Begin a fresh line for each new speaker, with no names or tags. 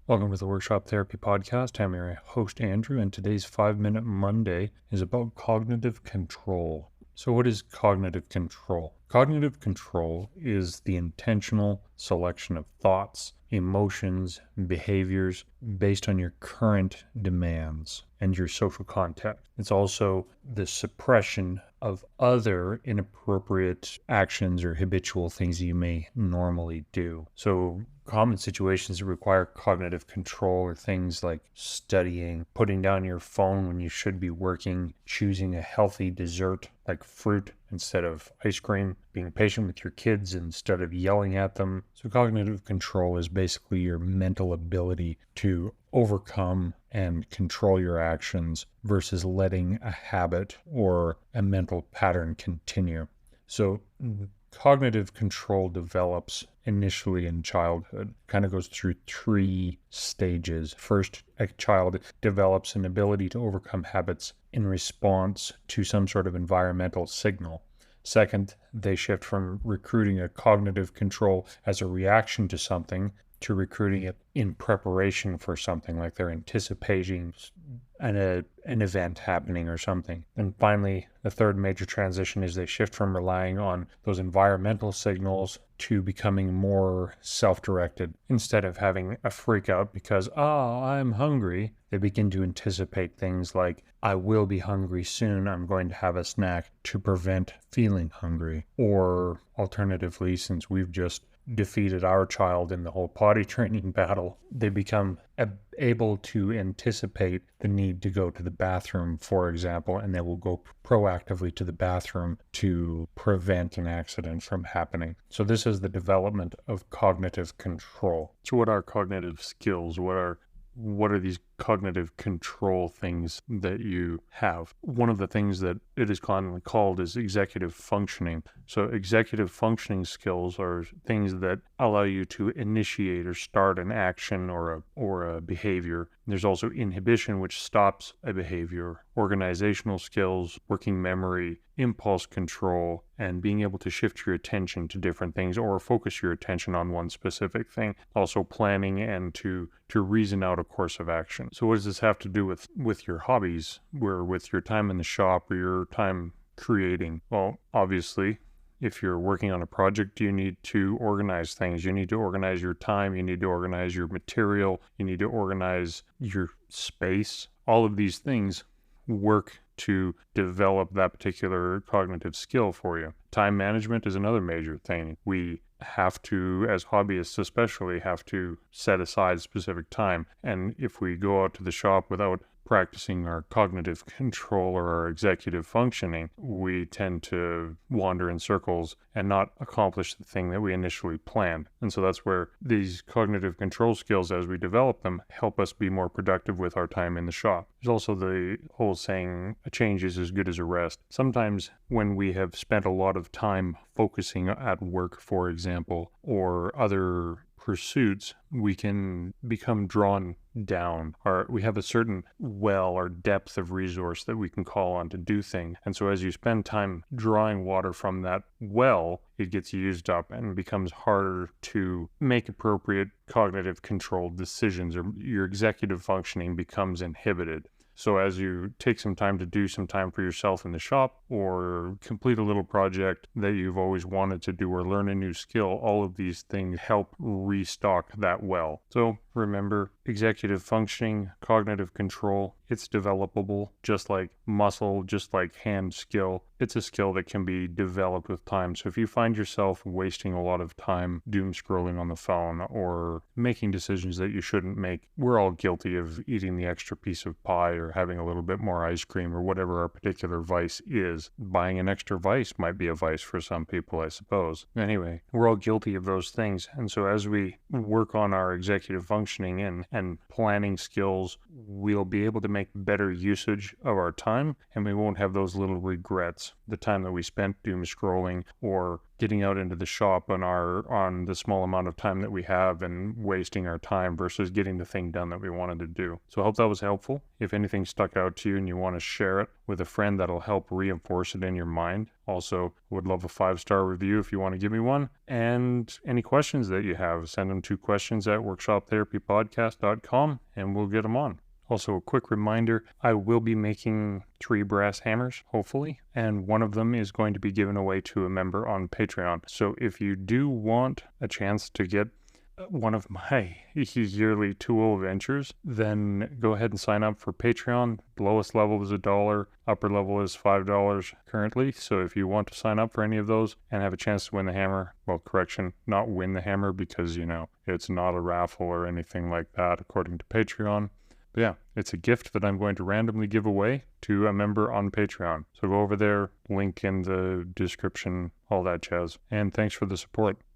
Welcome to the Workshop Therapy Podcast. I'm your host, Andrew, and today's 5 Minute Monday is about cognitive control. So, what is cognitive control? Cognitive control is the intentional selection of thoughts, emotions, behaviors based on your current demands and your social context. It's also the suppression of other inappropriate actions or habitual things you may normally do. So, common situations that require cognitive control are things like studying, putting down your phone when you should be working, choosing a healthy dessert like fruit instead of ice cream, being patient with your kids instead of yelling at them. So cognitive control is basically your mental ability to overcome and control your actions versus letting a habit or a mental pattern continue. So cognitive control develops initially in childhood, kind of goes through 3 stages. First, a child develops an ability to overcome habits in response to some sort of environmental signal. Second, they shift from recruiting a cognitive control as a reaction to something to recruiting it in preparation for something, like they're anticipating an event happening or something. And finally, the third major transition is they shift from relying on those environmental signals to becoming more self-directed. Instead of having a freak out because, I'm hungry, they begin to anticipate things like, I will be hungry soon, I'm going to have a snack to prevent feeling hungry. Or alternatively, since we've just defeated our child in the whole potty training battle, they become able to anticipate the need to go to the bathroom, for example, and they will go proactively to the bathroom to prevent an accident from happening. So this is the development of cognitive control. So what are cognitive skills? What are these cognitive control things that you have? One of the things that it is commonly called is executive functioning. So executive functioning skills are things that allow you to initiate or start an action or a behavior. There's also inhibition, which stops a behavior. Organizational skills, working memory, impulse control, and being able to shift your attention to different things or focus your attention on one specific thing. Also planning and to reason out a course of action. So what does this have to do with your hobbies, or with your time in the shop, or your time creating? Well, obviously, if you're working on a project, you need to organize things. You need to organize your time. You need to organize your material. You need to organize your space. All of these things work to develop that particular cognitive skill for you. Time management is another major thing. We have to, as hobbyists especially, have to set aside specific time. And if we go out to the shop without practicing our cognitive control or our executive functioning, we tend to wander in circles and not accomplish the thing that we initially planned. And so that's where these cognitive control skills, as we develop them, help us be more productive with our time in the shop. There's also the whole saying, a change is as good as a rest. Sometimes when we have spent a lot of time focusing at work, for example, or other pursuits, we can become drawn down, or we have a certain well or depth of resource that we can call on to do things. And so as you spend time drawing water from that well, it gets used up and becomes harder to make appropriate cognitive controlled decisions, or your executive functioning becomes inhibited. So as you take some time to do some time for yourself in the shop, or complete a little project that you've always wanted to do, or learn a new skill, all of these things help restock that well. So remember, executive functioning, cognitive control, it's developable, just like muscle, just like hand skill. It's a skill that can be developed with time. So if you find yourself wasting a lot of time doom scrolling on the phone or making decisions that you shouldn't make, we're all guilty of eating the extra piece of pie or having a little bit more ice cream or whatever our particular vice is. Buying an extra vice might be a vice for some people, I suppose. Anyway, we're all guilty of those things. And so as we work on our executive functioning and planning skills, we'll be able to make better usage of our time, and we won't have those little regrets. The time that we spent doom scrolling or getting out into the shop on the small amount of time that we have and wasting our time versus getting the thing done that we wanted to do. So I hope that was helpful. If anything stuck out to you and you want to share it with a friend, that'll help reinforce it in your mind. Also, would love a 5-star review if you want to give me one. And any questions that you have, send them to questions@workshoptherapypodcast.com and we'll get them on. Also, a quick reminder, I will be making 3 brass hammers, hopefully, and one of them is going to be given away to a member on Patreon. So if you do want a chance to get one of my yearly tool ventures, then go ahead and sign up for Patreon. The lowest level is $1, upper level is $5 currently. So if you want to sign up for any of those and have a chance to win the hammer, well, correction, not win the hammer because, it's not a raffle or anything like that according to Patreon. But yeah, it's a gift that I'm going to randomly give away to a member on Patreon. So go over there, link in the description, all that jazz. And thanks for the support.